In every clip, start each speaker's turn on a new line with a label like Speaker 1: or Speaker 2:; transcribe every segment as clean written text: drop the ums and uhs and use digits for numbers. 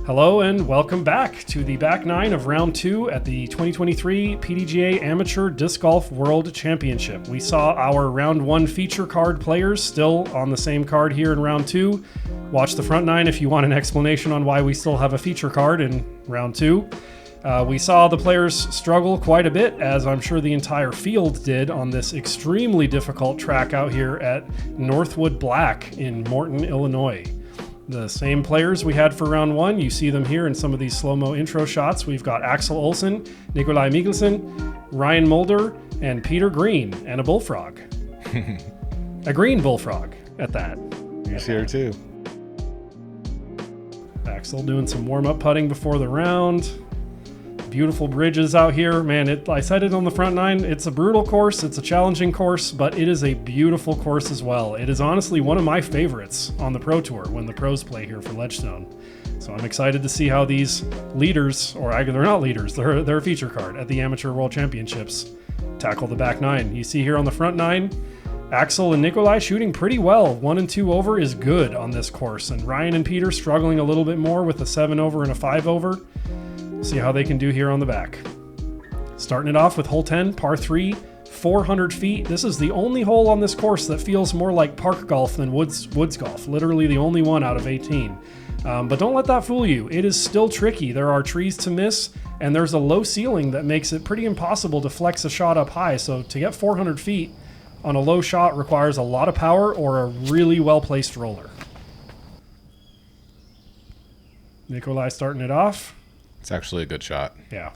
Speaker 1: Hello and welcome back to the back nine of round 2 at the 2023 PDGA Amateur Disc Golf World Championship. We saw our round 1 feature card players still on the same card here in round 2. Watch the front 9 if you want an explanation on why we still have a feature card in round 2. We saw the players struggle quite a bit, as I'm sure the entire field did, on this extremely difficult track out here at Northwood Black in Morton, Illinois. The same players we had for round 1, you see them here in some of these slow-mo intro shots. We've got Axel Olsen, Nicolai Michaelsen, Ryan Mulder, and Peter Green, and a bullfrog. A green bullfrog at that.
Speaker 2: He's here too.
Speaker 1: Axel doing some warm-up putting before the round. Beautiful bridges out here. Man, I said it on the front 9. It's a brutal course. It's a challenging course, but it is a beautiful course as well. It is honestly one of my favorites on the Pro Tour when the pros play here for Ledgestone. So I'm excited to see how these leaders, or they're not leaders, they're a feature card at the Amateur World Championships, tackle the back 9. You see here on the front 9, Axel and Nicolai shooting pretty well. 1 and 2 over is good on this course, and Ryan and Peter struggling a little bit more with a 7 over and a 5 over. See how they can do here on the back. Starting it off with hole 10, par 3, 400 feet. This is the only hole on this course that feels more like park golf than woods golf. Literally the only one out of 18. But don't let that fool you. It is still tricky. There are trees to miss, and there's a low ceiling that makes it pretty impossible to flex a shot up high. So to get 400 feet on a low shot requires a lot of power or a really well-placed roller. Nicolai starting it off.
Speaker 2: It's actually a good shot.
Speaker 1: Yeah.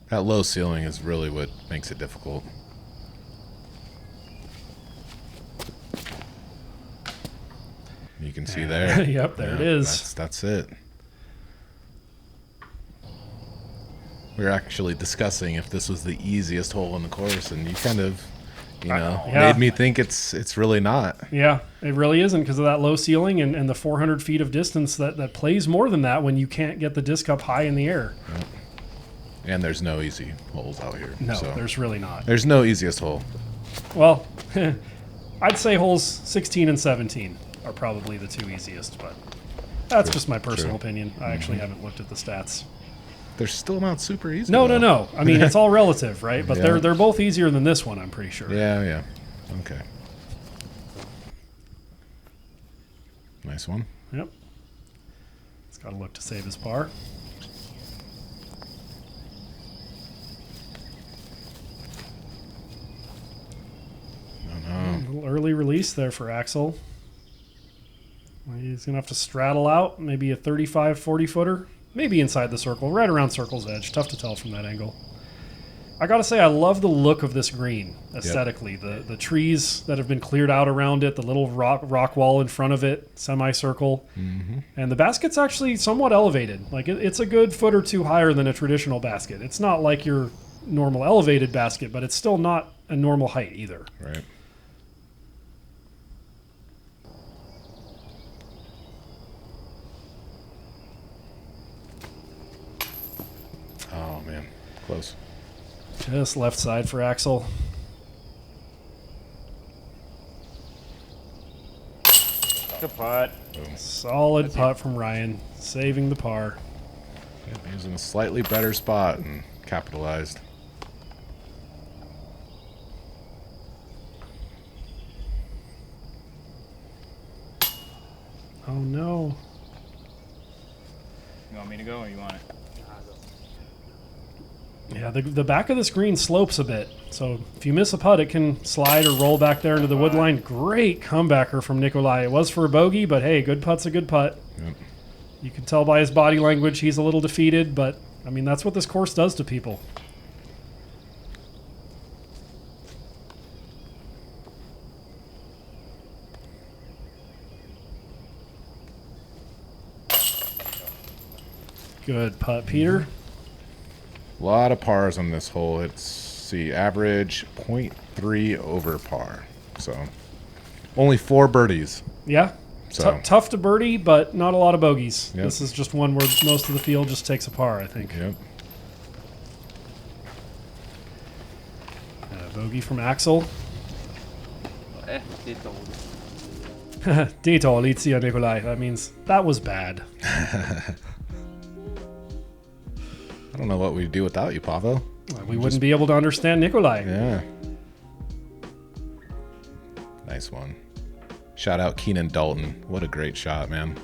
Speaker 2: That low ceiling is really what makes it difficult. You can see there.
Speaker 1: Yep, there it is.
Speaker 2: That's it. We were actually discussing if this was the easiest hole in the course, and you kind of, made me think it's really not.
Speaker 1: Yeah, it really isn't because of that low ceiling and the 400 feet of distance that plays more than that when you can't get the disc up high in the air.
Speaker 2: Yep. And there's no easy holes out here.
Speaker 1: No, there's really not.
Speaker 2: There's no easiest hole.
Speaker 1: Well, I'd say holes 16 and 17 are probably the two easiest, but that's just my personal opinion. I actually haven't looked at the stats.
Speaker 2: They're still not super easy.
Speaker 1: No. I mean, it's all relative, right? But they're both easier than this one, I'm pretty sure.
Speaker 2: Yeah. Okay. Nice one.
Speaker 1: Yep. He's got to look to save his par. A little early release there for Axel. He's going to have to straddle out maybe a 35, 40 footer. Maybe inside the circle, right around circle's edge. Tough to tell from that angle. I gotta say, I love the look of this green aesthetically. Yep. The trees that have been cleared out around it, the little rock wall in front of it, semicircle. Mm-hmm. And the basket's actually somewhat elevated. Like it's a good foot or two higher than a traditional basket. It's not like your normal elevated basket, but it's still not a normal height either.
Speaker 2: Right. Oh, man. Close.
Speaker 1: Just left side for Axel.
Speaker 3: Good putt.
Speaker 2: Boom.
Speaker 1: Solid putt from Ryan, saving the par.
Speaker 2: Yep, he was in a slightly better spot and capitalized.
Speaker 1: Oh, no.
Speaker 3: You want me to go or you want it?
Speaker 1: Yeah, the back of the screen slopes a bit. So if you miss a putt, it can slide or roll back there into the wood line. Great comebacker from Nicolai. It was for a bogey, but hey, good putt's a good putt. Yep. You can tell by his body language he's a little defeated, but, I mean, that's what this course does to people. Good putt, Peter.
Speaker 2: A lot of pars on this hole. It's average 0.3 over par. So only 4 birdies.
Speaker 1: Yeah.
Speaker 2: So
Speaker 1: tough to birdie, but not a lot of bogeys.
Speaker 2: Yep.
Speaker 1: This is just one where most of the field just takes a par, I think.
Speaker 2: Yep.
Speaker 1: Bogey from Axel.
Speaker 3: Ditto.
Speaker 1: Ditto, Alicia Nicolai. That means that was bad.
Speaker 2: don't know what we'd do without you, Paavo.
Speaker 1: We wouldn't be able to understand Nicolai.
Speaker 2: Yeah. Nice one. Shout out Keenan Dalton. What a great shot, man.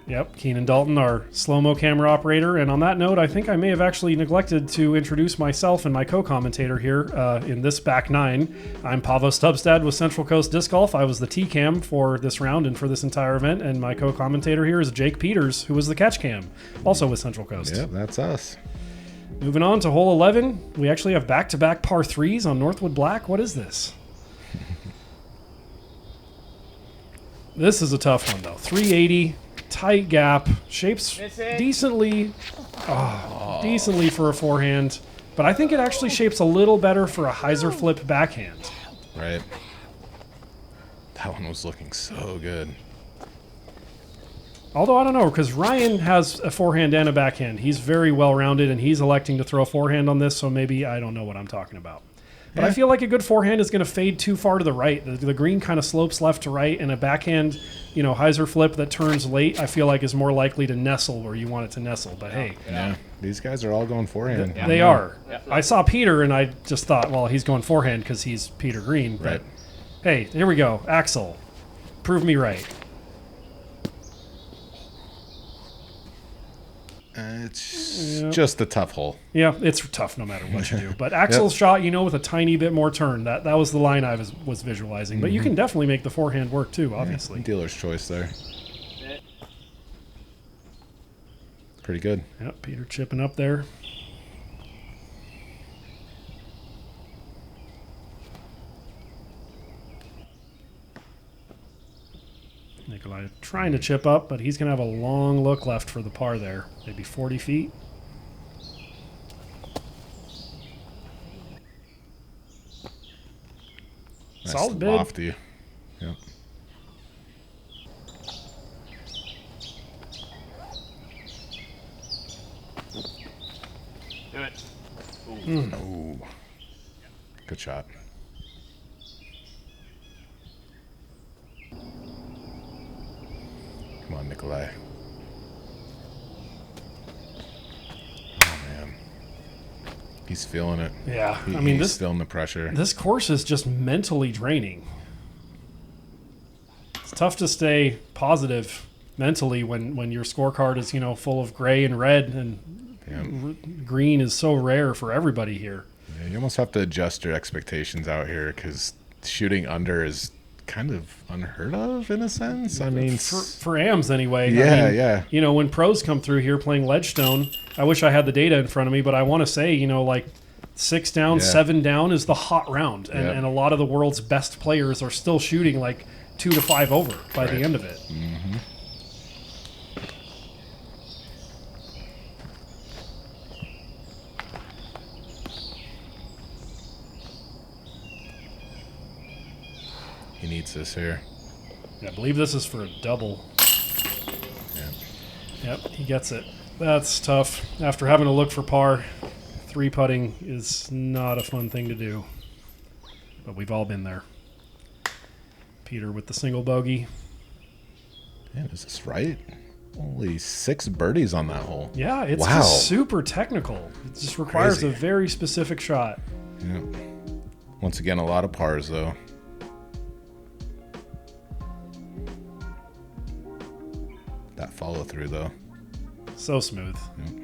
Speaker 1: Yep, Keenan Dalton, our slow-mo camera operator. And on that note, I think I may have actually neglected to introduce myself and my co-commentator here in this back nine. I'm Paavo Stubstad with Central Coast Disc Golf. I was the T-cam for this round and for this entire event. And my co-commentator here is Jake Peters, who was the catch cam, also with Central Coast.
Speaker 2: Yep, that's us.
Speaker 1: Moving on to hole 11, we actually have back-to-back par 3s on Northwood Black. What is this? This is a tough one, though. 380. Tight gap, shapes decently for a forehand, but I think it actually shapes a little better for a hyzer flip backhand.
Speaker 2: Right. That one was looking so good.
Speaker 1: Although I don't know, because Ryan has a forehand and a backhand. He's very well-rounded, and he's electing to throw a forehand on this, so maybe I don't know what I'm talking about. But I feel like a good forehand is going to fade too far to the right. The green kind of slopes left to right, and a backhand, hyzer flip that turns late, I feel like is more likely to nestle where you want it to nestle. But hey.
Speaker 2: Yeah. These guys are all going forehand.
Speaker 1: They are. Yeah. I saw Peter, and I just thought, well, he's going forehand because he's Peter Green. But hey, here we go. Axel, prove me right.
Speaker 2: It's just a tough hole.
Speaker 1: Yeah, it's tough no matter what you do. But Axel's shot, with a tiny bit more turn. That was the line I was visualizing. But you can definitely make the forehand work too, obviously.
Speaker 2: Dealer's choice there. Pretty good.
Speaker 1: Yep, Peter chipping up there. Nicolai trying to chip up, but he's going to have a long look left for the par there. Maybe 40 feet.
Speaker 2: Nice
Speaker 1: Solid bid.
Speaker 2: Lofty. Yep.
Speaker 3: Do it.
Speaker 2: Ooh. Good shot. Come on, Nicolai. Oh, man. He's feeling it.
Speaker 1: Yeah.
Speaker 2: He's feeling the pressure.
Speaker 1: This course is just mentally draining. It's tough to stay positive mentally when your scorecard is, full of gray and red, and green is so rare for everybody here.
Speaker 2: Yeah, you almost have to adjust your expectations out here because shooting under is kind of unheard of in a sense. I mean,
Speaker 1: for AMs anyway.
Speaker 2: Yeah.
Speaker 1: When pros come through here playing Ledgestone, I wish I had the data in front of me, but I want to say, 6 down, 7 down is the hot round, and a lot of the world's best players are still shooting 2 to 5 over by the end of it.
Speaker 2: Mm-hmm. He needs this here.
Speaker 1: I believe this is for a double.
Speaker 2: Yeah.
Speaker 1: Yep, he gets it. That's tough. After having to look for par, 3-putting is not a fun thing to do. But we've all been there. Peter with the single bogey.
Speaker 2: Man, is this right? Only 6 birdies on that hole.
Speaker 1: Yeah, it's just super technical. It just requires a very specific shot.
Speaker 2: Yeah. Once again, a lot of pars, though. That follow through, though.
Speaker 1: So smooth.
Speaker 2: Yep.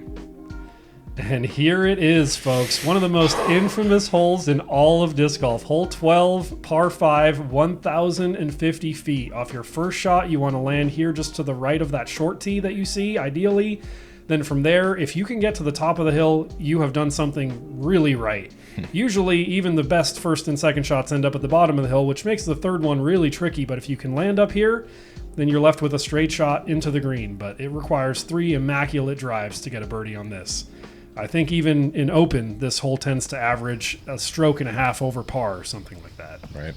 Speaker 1: And here it is, folks. One of the most infamous holes in all of disc golf. Hole 12, par 5, 1,050 feet. Off your first shot, you want to land here just to the right of that short tee that you see, ideally. Then from there, if you can get to the top of the hill, you have done something really right. Usually, even the best first and second shots end up at the bottom of the hill, which makes the third one really tricky. But if you can land up here, then you're left with a straight shot into the green. But it requires 3 immaculate drives to get a birdie on this. I think even in open, this hole tends to average a stroke and a half over par or something like that.
Speaker 2: Right.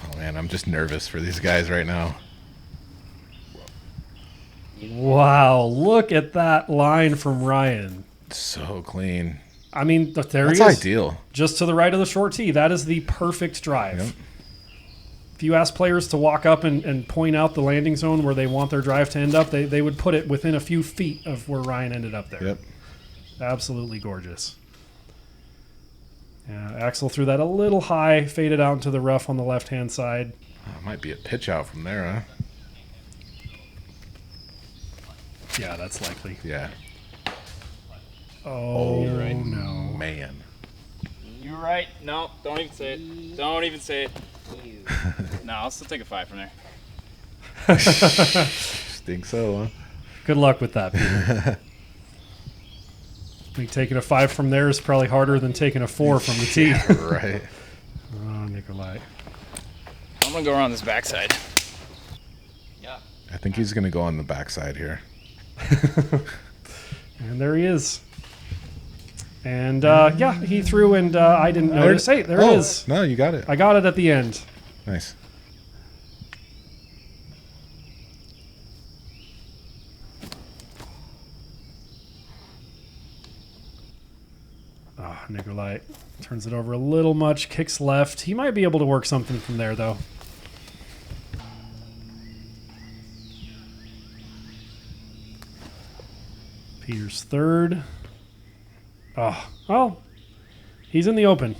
Speaker 2: Oh, man, I'm just nervous for these guys right now.
Speaker 1: Wow, look at that line from Ryan.
Speaker 2: So clean.
Speaker 1: I mean, there
Speaker 2: That's
Speaker 1: he is.
Speaker 2: ideal.
Speaker 1: Just to the right of the short tee. That is the perfect drive.
Speaker 2: Yep.
Speaker 1: If you ask players to walk up and point out the landing zone where they want their drive to end up, they would put it within a few feet of where Ryan ended up there.
Speaker 2: Yep.
Speaker 1: Absolutely gorgeous. Yeah, Axel threw that a little high, faded out into the rough on the left-hand side.
Speaker 2: Might be a pitch out from there, huh?
Speaker 1: Yeah, that's likely.
Speaker 2: Yeah.
Speaker 1: Oh,
Speaker 3: right.
Speaker 1: no.
Speaker 2: Man.
Speaker 3: You're right. No, don't even say it. Don't even say it. No, I'll still take a 5 from there.
Speaker 2: Think so, huh?
Speaker 1: Good luck with that, Peter. I think taking a 5 from there is probably harder than taking a 4 from the tee.
Speaker 2: Yeah, right.
Speaker 1: Oh, Nicolai.
Speaker 3: I'm going to go around this backside. Yeah.
Speaker 2: I think he's going to go on the backside here.
Speaker 1: And there he is. And, yeah, he threw and I didn't notice. Hey, there it is.
Speaker 2: No, you got it.
Speaker 1: I got it at the end.
Speaker 2: Nice.
Speaker 1: Oh, Nicolai turns it over a little much, kicks left. He might be able to work something from there, though. Peter's third. Oh, well, he's in the open.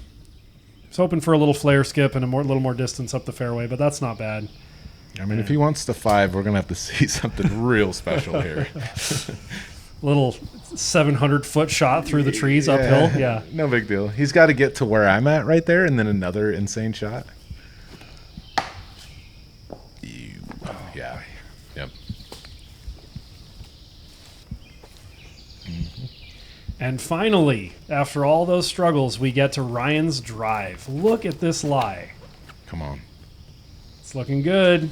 Speaker 1: He's hoping for a little flare skip and a little more distance up the fairway, but that's not bad.
Speaker 2: I mean, if he wants the 5, we're going to have to see something real special here.
Speaker 1: Little 700-foot shot through the trees uphill. Yeah.
Speaker 2: No big deal. He's got to get to where I'm at right there and then another insane shot. Yeah. Yep.
Speaker 1: And finally, after all those struggles, we get to Ryan's drive. Look at this lie.
Speaker 2: Come on.
Speaker 1: It's looking good.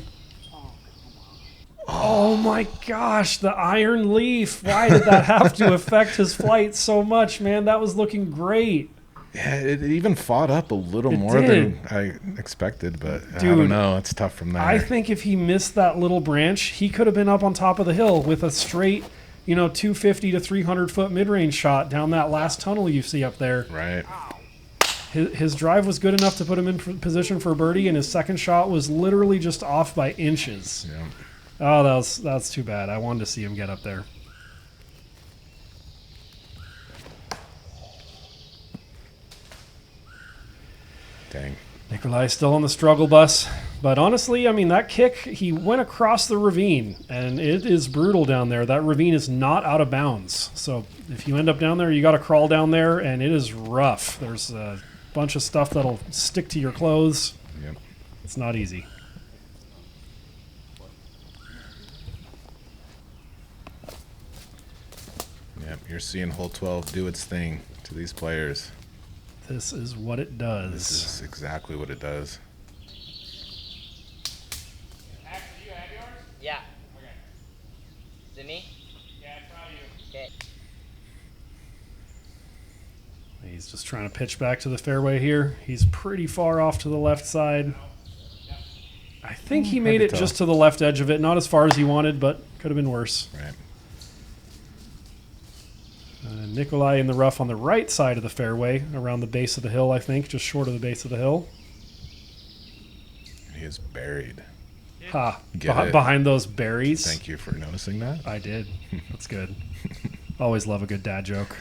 Speaker 1: Oh my gosh, the iron leaf. Why did that have to affect his flight so much, man? That was looking great.
Speaker 2: Yeah, it even fought up a little
Speaker 1: It
Speaker 2: more
Speaker 1: did.
Speaker 2: than I expected, but I
Speaker 1: Dude,
Speaker 2: don't know. It's tough from there.
Speaker 1: I think if he missed that little branch, he could have been up on top of the hill with a straight, 250 to 300 foot mid-range shot down that last tunnel you see up there.
Speaker 2: Right.
Speaker 1: His drive was good enough to put him in position for birdie, and his second shot was literally just off by inches.
Speaker 2: Yeah.
Speaker 1: Oh, that's too bad. I wanted to see him get up there.
Speaker 2: Dang.
Speaker 1: Nicolai still on the struggle bus. But honestly, I mean, that kick, he went across the ravine, and it is brutal down there. That ravine is not out of bounds. So if you end up down there, you got to crawl down there, and it is rough. There's a bunch of stuff that'll stick to your clothes.
Speaker 2: Yep.
Speaker 1: It's not easy.
Speaker 2: Yep. You're seeing hole 12 do its thing to these players.
Speaker 1: This is what it does.
Speaker 2: This is exactly what it does.
Speaker 3: Axel, do you have yours?
Speaker 4: Yeah.
Speaker 3: Okay.
Speaker 4: Is it me?
Speaker 3: Yeah, it's probably you.
Speaker 4: Okay.
Speaker 1: He's just trying to pitch back to the fairway here. He's pretty far off to the left side. I think he made
Speaker 2: to
Speaker 1: it
Speaker 2: tell.
Speaker 1: just to the left edge of it. Not as far as he wanted, but could have been worse.
Speaker 2: Right.
Speaker 1: Nicolai in the rough on the right side of the fairway, around the base of the hill, I think, just short of the base of the hill.
Speaker 2: He is buried.
Speaker 1: Ha!
Speaker 2: Get it.
Speaker 1: Behind those berries.
Speaker 2: Thank you for noticing that.
Speaker 1: I did. That's good. Always love a good dad joke.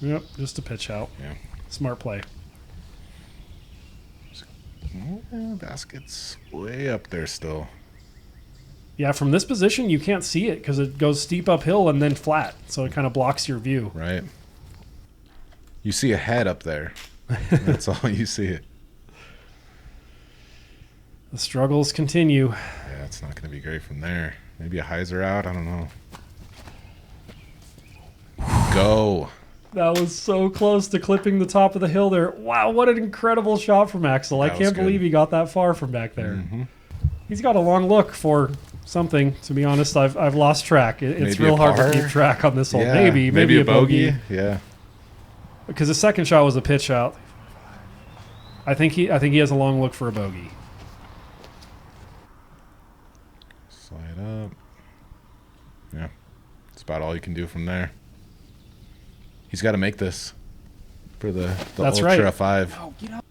Speaker 1: Yep, just a pitch out.
Speaker 2: Yeah.
Speaker 1: Smart play.
Speaker 2: Basket's way up there still.
Speaker 1: Yeah, from this position, you can't see it because it goes steep uphill and then flat. So it kind of blocks your view.
Speaker 2: Right. You see a head up there. That's all you see.
Speaker 1: The struggles continue.
Speaker 2: Yeah, it's not going to be great from there. Maybe a hyzer out. I don't know. Go.
Speaker 1: That was so close to clipping the top of the hill there. Wow, what an incredible shot from Axel. I
Speaker 2: That was
Speaker 1: can't believe
Speaker 2: good.
Speaker 1: he got that far from back there.
Speaker 2: Mhm.
Speaker 1: He's got a long look for something, to be honest. I've lost track. It's
Speaker 2: Maybe
Speaker 1: real
Speaker 2: a
Speaker 1: hard to
Speaker 2: par?
Speaker 1: keep track on this hole.
Speaker 2: Yeah,
Speaker 1: Maybe a bogey.
Speaker 2: Yeah.
Speaker 1: Because the second shot was a pitch out. I think he has a long look for a bogey.
Speaker 2: Slide up. Yeah. That's about all you can do from there. He's got to make this for the
Speaker 1: That's
Speaker 2: Ultra
Speaker 1: right.
Speaker 2: 5.
Speaker 3: Oh, get up.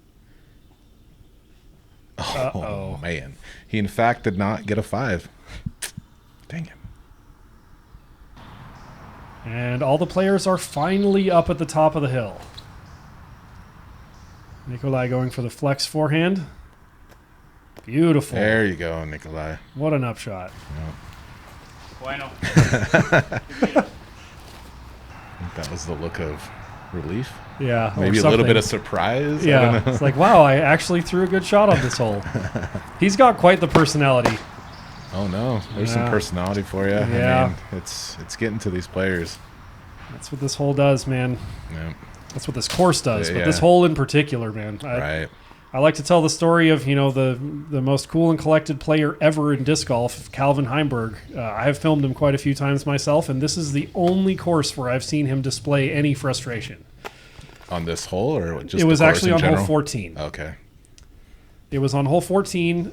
Speaker 2: Oh, man. He, in fact, did not get a 5. Dang it.
Speaker 1: And all the players are finally up at the top of the hill. Nicolai going for the flex forehand. Beautiful.
Speaker 2: There you go, Nicolai.
Speaker 1: What an upshot.
Speaker 3: Bueno.
Speaker 2: I think that was the look of relief.
Speaker 1: Yeah. or
Speaker 2: Maybe a little
Speaker 1: something.
Speaker 2: bit of surprise. I
Speaker 1: Yeah.
Speaker 2: don't know.
Speaker 1: It's like, wow, I actually threw a good shot on this hole. He's got quite the personality.
Speaker 2: Oh, no. There's some
Speaker 1: Yeah.
Speaker 2: personality for you.
Speaker 1: Yeah.
Speaker 2: I mean, it's getting to these players.
Speaker 1: That's what this hole does, man.
Speaker 2: Yeah.
Speaker 1: That's what this course does.
Speaker 2: Yeah.
Speaker 1: But this hole in particular, man.
Speaker 2: Right.
Speaker 1: I like to tell the story of, the most cool and collected player ever in disc golf, Calvin Heimberg. I have filmed him quite a few times myself, and this is the only course where I've seen him display any frustration.
Speaker 2: On this hole or just
Speaker 1: It was
Speaker 2: the course
Speaker 1: actually
Speaker 2: in
Speaker 1: on
Speaker 2: general?
Speaker 1: hole 14.
Speaker 2: Okay.
Speaker 1: It was on hole 14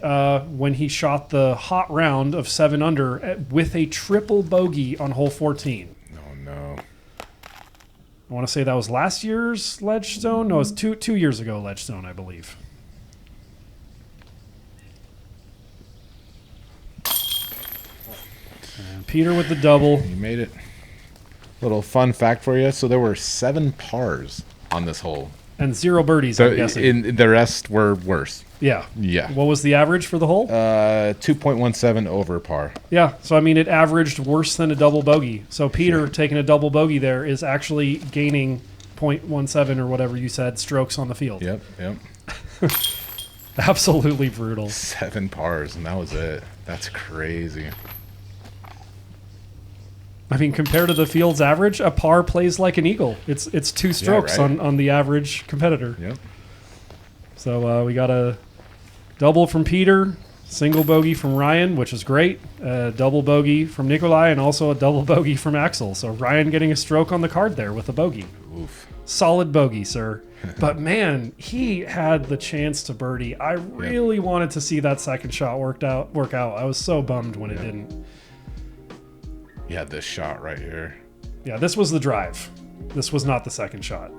Speaker 1: when he shot the hot round of 7 under with a triple bogey on hole 14.
Speaker 2: Oh, no.
Speaker 1: I want to say that was last year's Ledgestone. No, it was two years ago Ledgestone, I believe. And Peter with the double.
Speaker 2: You made it. Little fun fact for you. So there were 7 pars on this hole.
Speaker 1: And 0 birdies,
Speaker 2: So
Speaker 1: I'm guessing.
Speaker 2: the rest were worse.
Speaker 1: Yeah.
Speaker 2: Yeah.
Speaker 1: What was the average for the hole?
Speaker 2: 2.17 over par.
Speaker 1: Yeah. So, I mean, it averaged worse than a double bogey. So Peter taking a double bogey there is actually gaining 0.17 or whatever you said strokes on the field.
Speaker 2: Yep.
Speaker 1: Absolutely brutal.
Speaker 2: 7 pars, and that was it. That's crazy.
Speaker 1: I mean, compared to the field's average, a par plays like an eagle. It's 2 strokes
Speaker 2: right.
Speaker 1: on the average competitor.
Speaker 2: Yep.
Speaker 1: So we got a double from Peter, single bogey from Ryan, which is great, a double bogey from Nicolai, and also a double bogey from Axel. So Ryan getting a stroke on the card there with a bogey.
Speaker 2: Oof.
Speaker 1: Solid bogey, sir. But man, he had the chance to birdie. I really wanted to see that second shot work out. I was so bummed when it didn't.
Speaker 2: He had this shot right here.
Speaker 1: Yeah, this was the drive. This was not the second shot.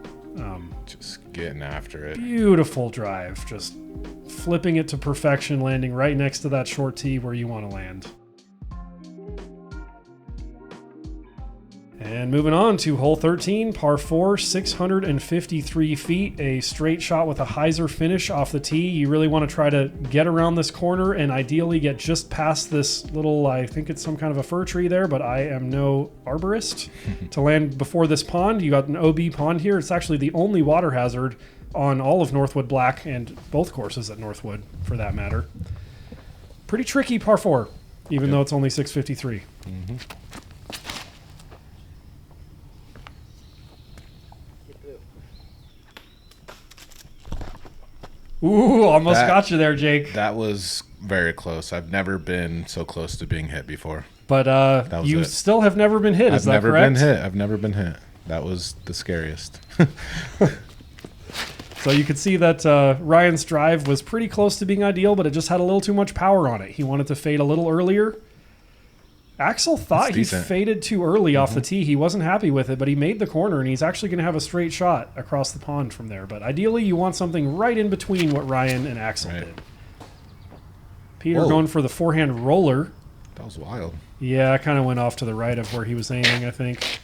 Speaker 2: Just getting after it.
Speaker 1: Beautiful drive. Just flipping it to perfection, landing right next to that short tee where you want to land. And moving on to hole 13, par 4, 653 feet, a straight shot with a hyzer finish off the tee. You really want to try to get around this corner and ideally get just past this little, I think it's some kind of a fir tree there, but I am no arborist, to land before this pond. You got an OB pond here. It's actually the only water hazard on all of Northwood Black and both courses at Northwood, for that matter. Pretty tricky par 4, even though it's only 653.
Speaker 2: Mm-hmm.
Speaker 1: Ooh, almost got you there, Jake.
Speaker 2: That was very close. I've never been so close to being hit before.
Speaker 1: But
Speaker 2: was
Speaker 1: you
Speaker 2: it.
Speaker 1: still have never been hit, is that correct?
Speaker 2: I've never been hit. That was the scariest.
Speaker 1: So you could see that Ryan's drive was pretty close to being ideal, but it just had a little too much power on it. He wanted to fade a little earlier. Axel thought he
Speaker 2: decent.
Speaker 1: faded too early off the tee. He wasn't happy with it, but he made the corner, and he's actually going to have a straight shot across the pond from there. But ideally, you want something right in between what Ryan and Axel
Speaker 2: Right.
Speaker 1: did. Peter
Speaker 2: Whoa.
Speaker 1: going for the forehand roller.
Speaker 2: That was wild.
Speaker 1: Yeah, I kind of went off to the right of where he was aiming, I think.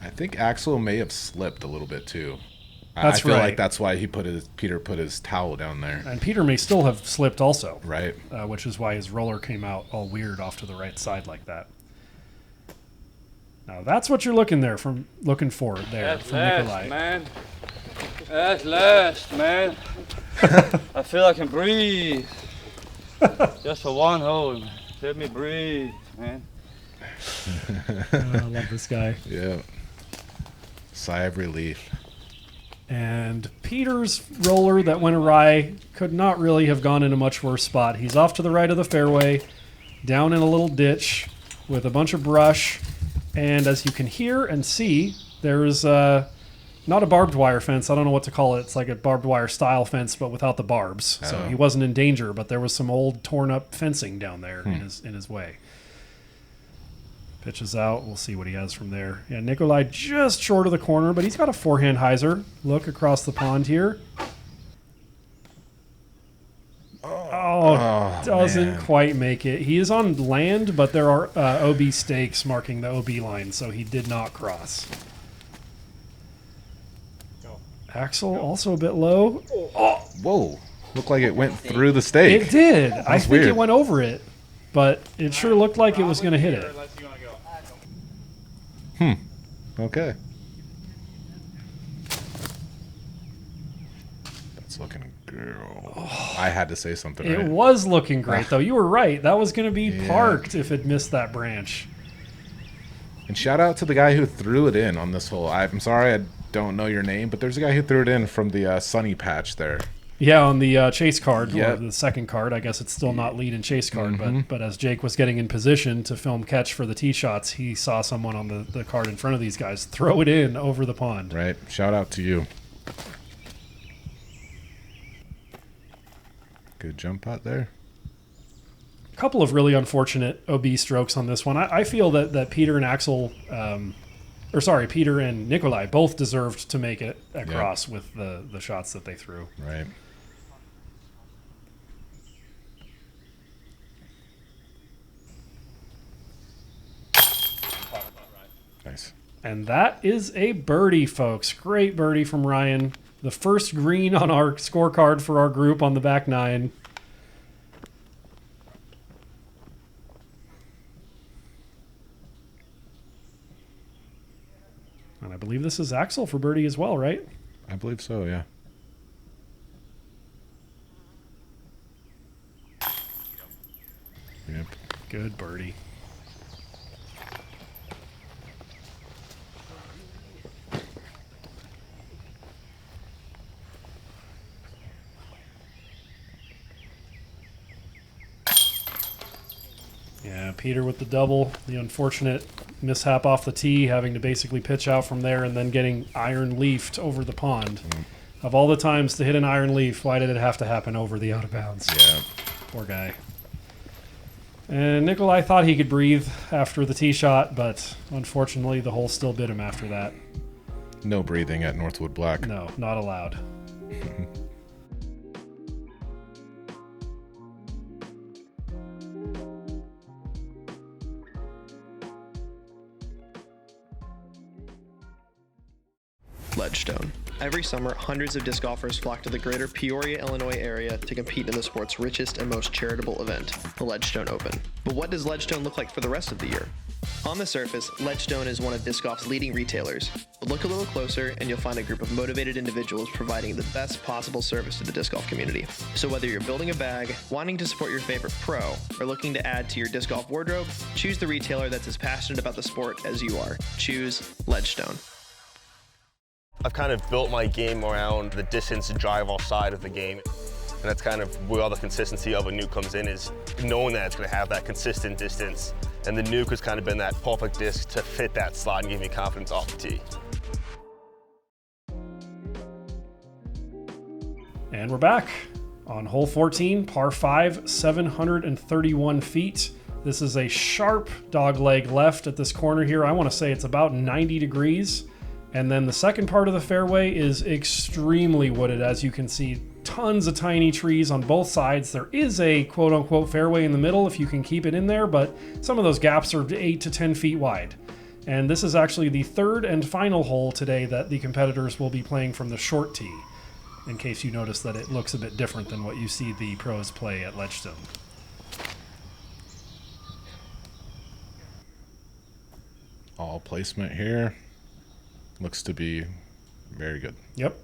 Speaker 2: I think Axel may have slipped a little bit too.
Speaker 1: That's
Speaker 2: I feel
Speaker 1: right.
Speaker 2: like that's why Peter put his towel down there.
Speaker 1: And Peter may still have slipped also.
Speaker 2: Right.
Speaker 1: Which is why his roller came out all weird off to the right side like that. Now that's what you're looking for there
Speaker 5: At
Speaker 1: from
Speaker 5: last,
Speaker 1: Nicolai.
Speaker 5: man. At last, man. I feel I can breathe. Just for one hole. Let me breathe, man.
Speaker 1: I love this guy.
Speaker 2: Yeah. Sigh of relief.
Speaker 1: And Peter's roller that went awry could not really have gone in a much worse spot. He's off to the right of the fairway, down in a little ditch with a bunch of brush. And as you can hear and see, there's not a barbed wire fence. I don't know what to call it. It's like a barbed wire style fence, but without the barbs. So he wasn't in danger, but there was some old torn up fencing down there in his way. Pitches out. We'll see what he has from there. Yeah, Nicolai just short of the corner, but he's got a forehand hyzer. Look across the pond here. Oh, doesn't
Speaker 2: man.
Speaker 1: quite make it. He is on land, but there are OB stakes marking the OB line, so he did not cross. Axel also a bit low. Oh,
Speaker 2: Whoa. Looked like it went through the stake.
Speaker 1: it did. I think
Speaker 2: weird.
Speaker 1: it went over it, but it sure looked like it was going to hit it.
Speaker 3: Unless you want to go.
Speaker 2: Okay. That's looking good. I had to say something,
Speaker 1: It
Speaker 2: right?
Speaker 1: was looking great, though. You were right. That was going to be
Speaker 2: Yeah.
Speaker 1: parked if it missed that branch.
Speaker 2: And shout out to the guy who threw it in on this hole. I'm sorry I don't know your name, but there's a guy who threw it in from the sunny patch there.
Speaker 1: Yeah, on the chase card, or
Speaker 2: Yep.
Speaker 1: the second card. I guess it's still not lead and chase card,
Speaker 2: Mm-hmm.
Speaker 1: but as Jake was getting in position to film catch for the tee shots, he saw someone on the card in front of these guys throw it in over the pond.
Speaker 2: Right. Shout out to you. Good jump putt there.
Speaker 1: A couple of really unfortunate OB strokes on this one. I feel that Peter and Axel, Peter and Nicolai both deserved to make it across with the shots that they threw.
Speaker 2: Right. Nice.
Speaker 1: And that is a birdie, folks. Great birdie from Ryan. The first green on our scorecard for our group on the back nine. And I believe this is Axel for birdie as well, right?
Speaker 2: I believe so, yeah. Yep.
Speaker 1: Good birdie. Yeah, Peter with the double. The unfortunate mishap off the tee, having to basically pitch out from there and then getting iron leafed over the pond. Of all the times to hit an iron leaf, why did it have to happen over the out of bounds?
Speaker 2: Yeah.
Speaker 1: Poor guy. And Nicolai thought he could breathe after the tee shot, but unfortunately the hole still bit him after that.
Speaker 2: No breathing at Northwood Black.
Speaker 1: No, not allowed.
Speaker 6: Ledgestone. Every summer, hundreds of disc golfers flock to the greater Peoria, Illinois area to compete in the sport's richest and most charitable event, the Ledgestone Open. But what does Ledgestone look like for the rest of the year? On the surface, Ledgestone is one of disc golf's leading retailers, but look a little closer and you'll find a group of motivated individuals providing the best possible service to the disc golf community. So whether you're building a bag, wanting to support your favorite pro, or looking to add to your disc golf wardrobe, choose the retailer that's as passionate about the sport as you are. Choose Ledgestone.
Speaker 7: I've kind of built my game around the distance drive off side of the game. And that's kind of where all the consistency of a nuke comes in, is knowing that it's going to have that consistent distance. And the nuke has kind of been that perfect disc to fit that slot and give me confidence off the tee.
Speaker 1: And we're back on hole 14, par 5, 731 feet. This is a sharp dog leg left at this corner here. I want to say it's about 90 degrees. And then the second part of the fairway is extremely wooded, as you can see. Tons of tiny trees on both sides. There is a quote-unquote fairway in the middle if you can keep it in there, but some of those gaps are 8 to 10 feet wide. And this is actually the third and final hole today that the competitors will be playing from the short tee, in case you notice that it looks a bit different than what you see the pros play at Ledgestone.
Speaker 2: All placement here. Looks to be very good.
Speaker 1: Yep.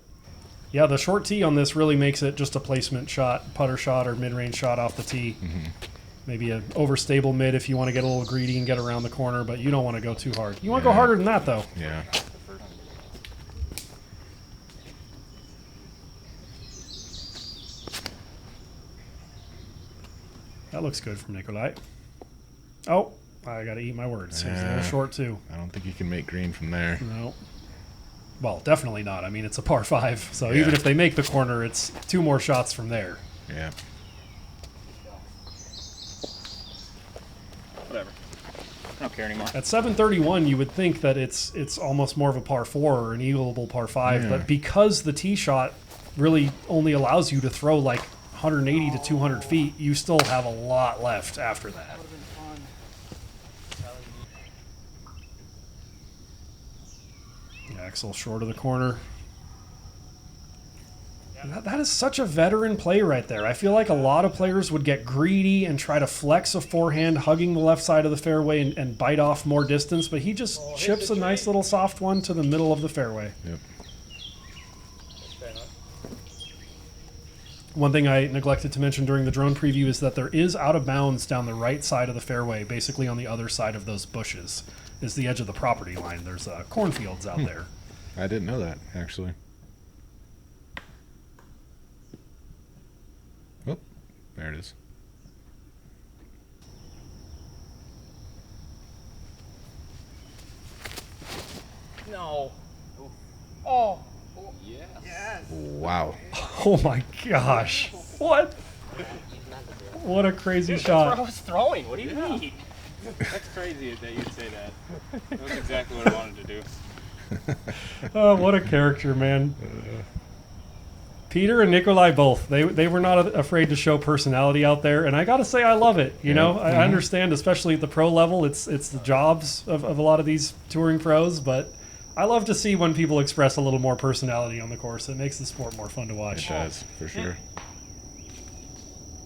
Speaker 1: Yeah, the short tee on this really makes it just a placement shot, putter shot or mid-range shot off the tee.
Speaker 2: Mm-hmm.
Speaker 1: Maybe an overstable mid if you want to get a little greedy and get around the corner, but you don't want to go too hard. You want to go harder than that, though.
Speaker 2: Yeah.
Speaker 1: That looks good from Nicolai. Oh, I got to eat my words. He's a little short, too.
Speaker 2: I don't think you can make green from there.
Speaker 1: No. Well, definitely not. I mean, it's a par 5, so even if they make the corner, it's 2 more shots from there.
Speaker 2: Yeah.
Speaker 3: Whatever. don't care anymore.
Speaker 1: At 731, you would think that it's almost more of a par 4 or an eagleable par 5, but because the tee shot really only allows you to throw like 180 to 200 feet, you still have a lot left after that. Axel short of the corner. That is such a veteran play right there. I feel like a lot of players would get greedy and try to flex a forehand, hugging the left side of the fairway and bite off more distance, but he just chips a nice little soft one to the middle of the fairway.
Speaker 2: Yep.
Speaker 1: One thing I neglected to mention during the drone preview is that there is out of bounds down the right side of the fairway, basically on the other side of those bushes, is the edge of the property line. There's cornfields out there.
Speaker 2: I didn't know that, actually. Oh, there it is.
Speaker 3: No. Oh.
Speaker 2: Wow.
Speaker 1: Oh my gosh. What? What a crazy
Speaker 3: That's what I
Speaker 1: shot.
Speaker 3: was throwing. What do you mean?
Speaker 5: That's crazy that you'd say that. That's exactly what I wanted to do.
Speaker 1: Oh, what a character, man. Peter and Nicolai both. They were not afraid to show personality out there, and I got to say I love it. You know, I understand, especially at the pro level, it's the jobs of a lot of these touring pros, but I love to see when people express a little more personality on the course. It makes the sport more fun to watch.
Speaker 2: It does, for sure.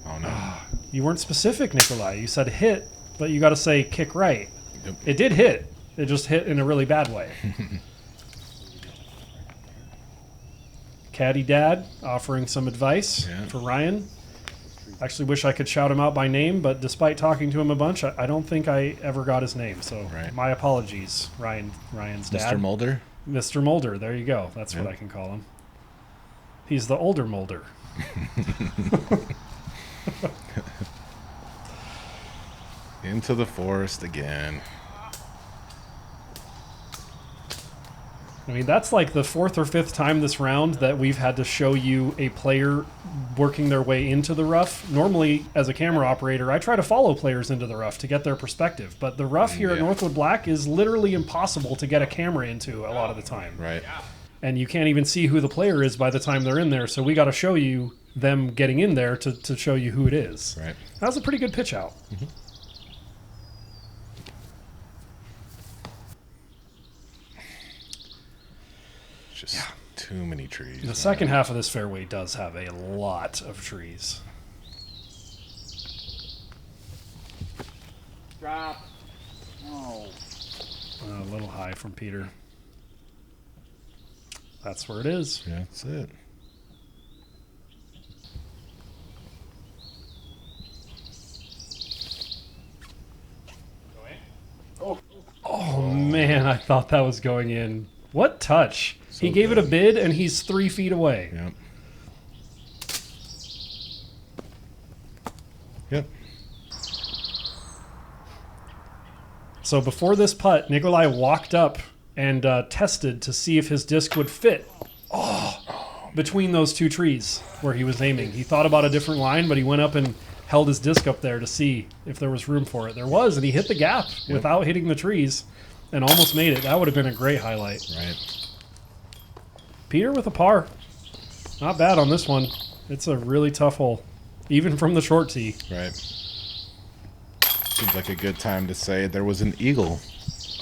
Speaker 2: Oh, no.
Speaker 1: You weren't specific, Nicolai. You said hit, but you got to say kick right.
Speaker 2: Yep.
Speaker 1: It did hit. It just hit in a really bad way. Caddy Dad offering some advice for Ryan. Actually wish I could shout him out by name, but despite talking to him a bunch, I don't think I ever got his name. So my apologies, Ryan's dad.
Speaker 2: Mr. Mulder?
Speaker 1: Mr. Mulder, there you go. That's what I can call him. He's the older Mulder.
Speaker 2: Into the forest again.
Speaker 1: I mean, that's like the 4th or 5th time this round that we've had to show you a player working their way into the rough. Normally, as a camera operator, I try to follow players into the rough to get their perspective. But the rough here at Northwood Black is literally impossible to get a camera into a lot of the time.
Speaker 2: Right.
Speaker 1: And you can't even see who the player is by the time they're in there. So we got to show you them getting in there to show you who it is.
Speaker 2: Right.
Speaker 1: That was a pretty good pitch out.
Speaker 2: Mm-hmm. Just too many trees.
Speaker 1: The second half of this fairway does have a lot of trees.
Speaker 3: Drop. No.
Speaker 1: A little high from Peter. That's where it is.
Speaker 2: Yeah, that's it.
Speaker 1: Oh man, I thought that was going in. What touch? He gave it a bid, and he's 3 feet away.
Speaker 2: Yep. Yep.
Speaker 1: So before this putt, Nicolai walked up and tested to see if his disc would fit. Between those two trees where he was aiming. He thought about a different line, but he went up and held his disc up there to see if there was room for it. There was, and he hit the gap without hitting the trees and almost made it. That would have been a great highlight.
Speaker 2: Right.
Speaker 1: Peter with a par. Not bad on this one. It's a really tough hole, even from the short tee.
Speaker 2: Right. Seems like a good time to say there was an eagle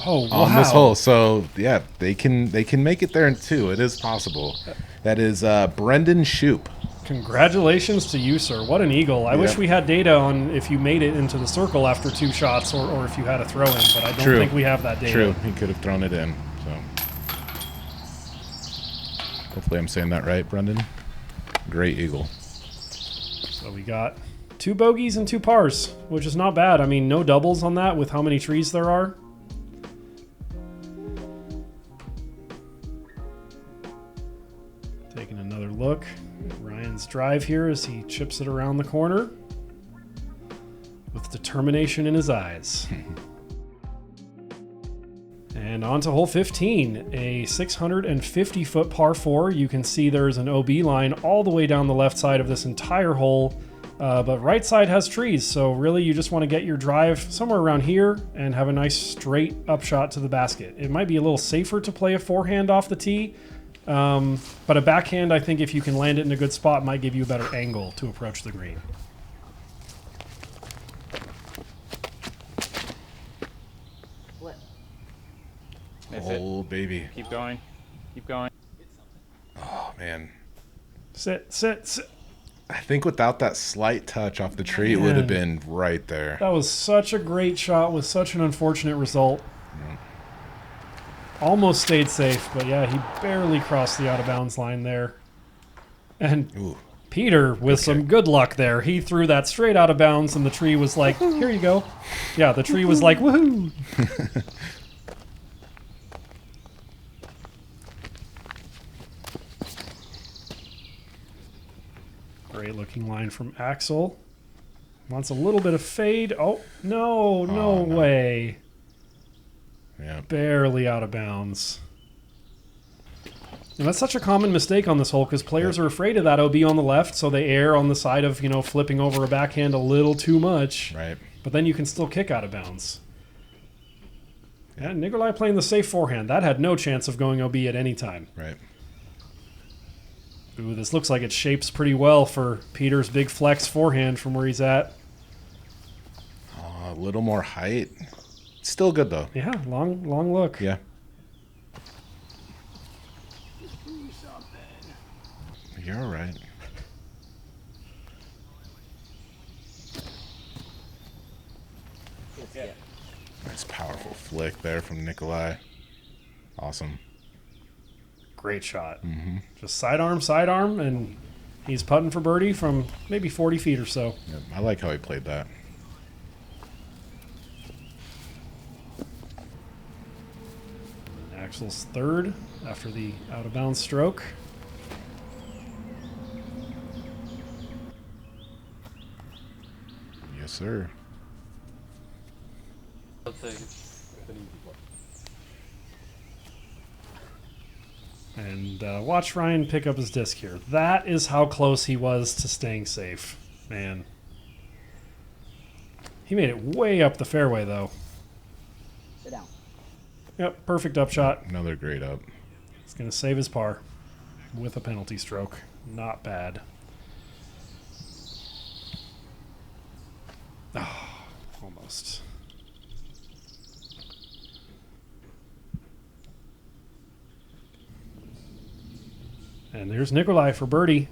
Speaker 2: on this hole. So yeah, they can make it there in 2. It is possible. That is Brendan Shoup.
Speaker 1: Congratulations to you, sir. What an eagle. I wish we had data on if you made it into the circle after 2 shots or if you had a throw in, but I don't think we have that data.
Speaker 2: True. He could have thrown it in. So hopefully I'm saying that right, Brendan. Great eagle.
Speaker 1: So we got 2 bogeys and 2 pars, which is not bad. I mean, no doubles on that with how many trees there are. Taking another look at Ryan's drive here as he chips it around the corner with determination in his eyes. And on to hole 15, a 650-foot par 4. You can see there's an OB line all the way down the left side of this entire hole. But right side has trees, so really you just want to get your drive somewhere around here and have a nice straight upshot to the basket. It might be a little safer to play a forehand off the tee, but a backhand, I think if you can land it in a good spot, might give you a better angle to approach the green.
Speaker 2: Oh, baby.
Speaker 3: Keep going. Keep going.
Speaker 2: Oh, man.
Speaker 1: Sit, sit, sit.
Speaker 2: I think without that slight touch off the tree, it would have been right there.
Speaker 1: That was such a great shot with such an unfortunate result. Almost stayed safe, but yeah, he barely crossed the out of bounds line there. And
Speaker 2: Ooh.
Speaker 1: Peter, with some good luck there, he threw that straight out of bounds, and the tree was like, here you go. Yeah, the tree was like, woohoo! Great looking line from Axel. Wants a little bit of fade. Oh, no, no way.
Speaker 2: Yeah.
Speaker 1: Barely out of bounds. And that's such a common mistake on this hole because players are afraid of that OB on the left, so they err on the side of, you know, flipping over a backhand a little too much.
Speaker 2: Right.
Speaker 1: But then you can still kick out of bounds. Yeah, Nicolai playing the safe forehand. That had no chance of going OB at any time.
Speaker 2: Right.
Speaker 1: Ooh, this looks like it shapes pretty well for Peter's big flex forehand from where he's at.
Speaker 2: A little more height. Still good, though.
Speaker 1: Yeah, long look.
Speaker 2: Yeah. You're all right. Nice powerful flick there from Nicolai. Awesome.
Speaker 1: Great shot.
Speaker 2: Mm-hmm.
Speaker 1: Just sidearm, and he's putting for birdie from maybe 40 feet or so.
Speaker 2: Yeah, I like how he played that.
Speaker 1: Axel's third after the out-of-bounds stroke.
Speaker 2: Yes, sir.
Speaker 5: I'll take it.
Speaker 1: And watch Ryan pick up his disc here. That is how close he was to staying safe. Man. He made it way up the fairway, though.
Speaker 4: Sit down.
Speaker 1: Yep, perfect upshot.
Speaker 2: Another great up.
Speaker 1: He's going to save his par with a penalty stroke. Not bad. Oh, almost. And there's Nicolai for birdie.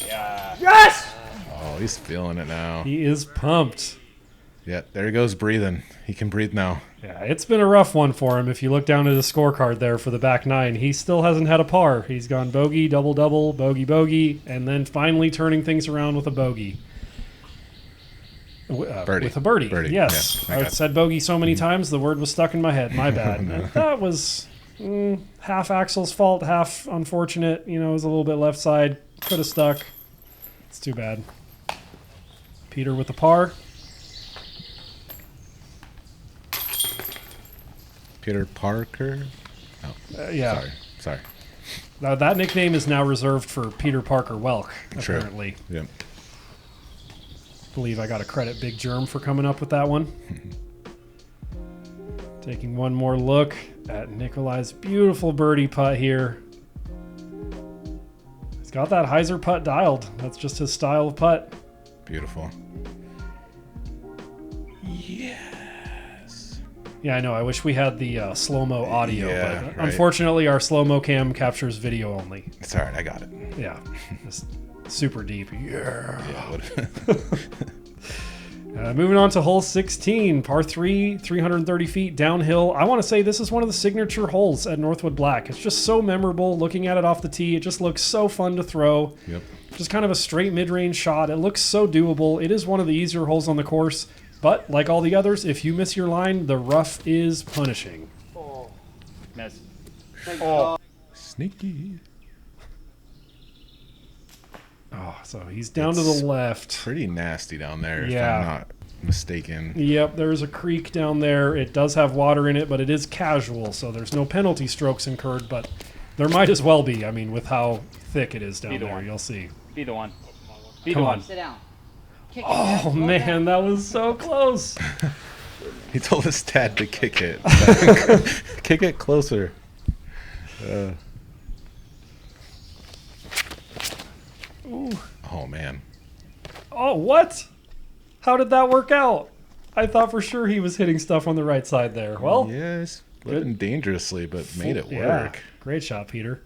Speaker 3: Yeah.
Speaker 1: Yes!
Speaker 2: Oh, he's feeling it now.
Speaker 1: He is pumped.
Speaker 2: Yeah, there he goes breathing. He can breathe now.
Speaker 1: Yeah, it's been a rough one for him. If you look down at his scorecard there for the back nine, he still hasn't had a par. He's gone bogey, double, bogey, and then finally turning things around with a bogey.
Speaker 2: Birdie.
Speaker 1: With a birdie. Yes.
Speaker 2: Yeah,
Speaker 1: I've said bogey so many times, the word was stuck in my head. My bad. And that was half Axel's fault, half unfortunate. You know, it was a little bit left side. Could have stuck. It's too bad. Peter with the par.
Speaker 2: Peter Parker? Oh,
Speaker 1: Yeah.
Speaker 2: Sorry.
Speaker 1: Now, that nickname is now reserved for Peter Parker Welk,
Speaker 2: True.
Speaker 1: apparently.
Speaker 2: Yep.
Speaker 1: Believe I got to credit Big Germ for coming up with that one. Taking one more look at Nicolai's beautiful birdie putt here. He's got that Heiser putt dialed. That's just his style of putt.
Speaker 2: Beautiful.
Speaker 1: Yeah, I know. I wish we had the slow-mo audio,
Speaker 2: Yeah,
Speaker 1: but
Speaker 2: right.
Speaker 1: unfortunately our slow-mo cam captures video only.
Speaker 2: It's all right. I got it.
Speaker 1: Yeah, just super deep. Yeah. Moving on to hole 16, par 3, 330 feet downhill. I want to say this is one of the signature holes at Northwood Black. It's just so memorable looking at it off the tee. It just looks so fun to throw.
Speaker 2: Yep.
Speaker 1: Just kind of a straight mid-range shot. It looks so doable. It is one of the easier holes on the course. But like all the others, if you miss your line, the rough is punishing.
Speaker 3: Oh. Miss.
Speaker 2: Sneaky.
Speaker 1: Oh, so he's down to the left.
Speaker 2: Pretty nasty down there,
Speaker 1: Yeah.
Speaker 2: if I'm not mistaken.
Speaker 1: Yep, there's a creek down there. It does have water in it, but it is casual, so there's no penalty strokes incurred. But There might as well be. I mean, with how thick it is down
Speaker 3: Be the
Speaker 1: there,
Speaker 3: one.
Speaker 1: you'll see.
Speaker 3: Be the one. Be
Speaker 1: Come
Speaker 3: the
Speaker 1: on.
Speaker 3: one.
Speaker 4: Sit down. Kick it,
Speaker 1: Oh,
Speaker 4: Dad. Slow
Speaker 1: man,
Speaker 4: down.
Speaker 1: that was so close.
Speaker 2: He told his dad to kick it. Kick it closer.
Speaker 1: Ooh.
Speaker 2: Oh, man.
Speaker 1: Oh, what? How did that work out? I thought for sure he was hitting stuff on the right side there. Well,
Speaker 2: Yes, living dangerously, but made it
Speaker 1: yeah.
Speaker 2: work.
Speaker 1: Great shot, Peter.